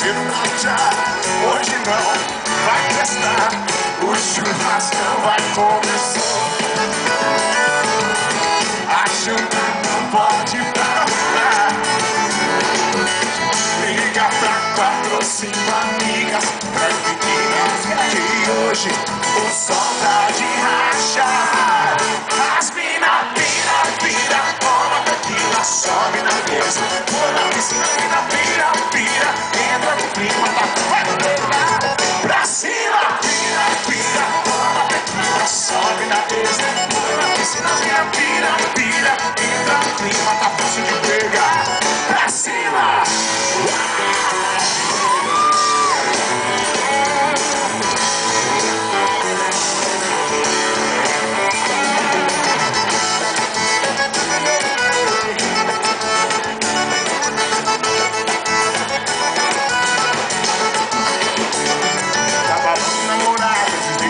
Programado já, hoje não vai prestar. O churrascão vai começar. A janta não pode parar. Liga pra 4 ou 5 amigas, que hoje o sol tá de rachar. As mina pira, toma tequila, sobe na mesa. Pula na piscina, mina pira, entra no clima, tá pra cima. Pira, toma tequila, sobe na mesa. Pula na piscina, mina pira, entra no clima, tá fácil de pegar. Pra cima.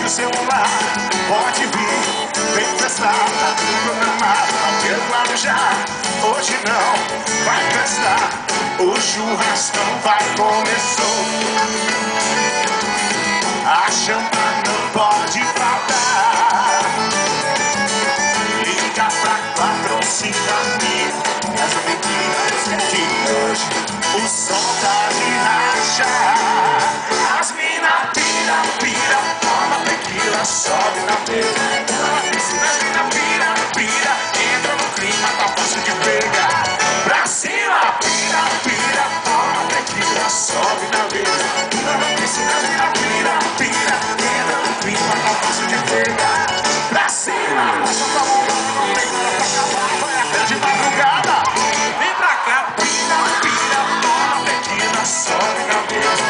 Celular, pode vir, vem prestar, tá tudo programado, não quero planejar, hoje não vai prestar, o churrascão vai começar, a champanhe não pode faltar, liga pra 4 ou 5 amigos, essa mentira que hoje o sol tá de rachar, as mina pira, toma tequila, sobe na mesa, na piscina, mina pira, entra no clima, tá fácil de pegar, pra cima, pira, toma tequila, sobe na mesa, na piscina, mina pira, entra no clima, tá fácil de pegar, pra cima, só tá rolando, não tem hora pra acabar, vai até de madrugada, vem pra cá, pira, toma tequila, sobe na mesa,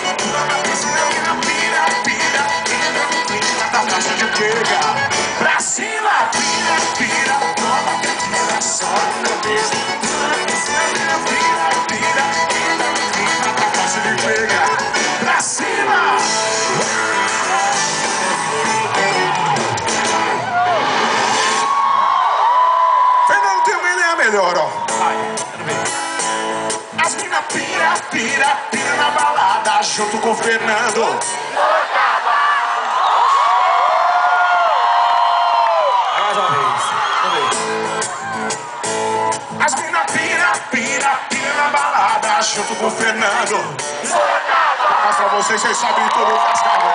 na piscina, mina pira, entra no clima, tá fácil de pegar, pra cima, pira, toma tequila, sobe na mesa, na piscina, mina pira, entra no clima, tá fácil de pegar, pra cima. Fernando também é melhor, ó. As mina pira na balada junto com o Fernando. Mais uma vez. As mina pira na balada junto com o Fernando. Mas pra vocês sabem tudo, Cascavel.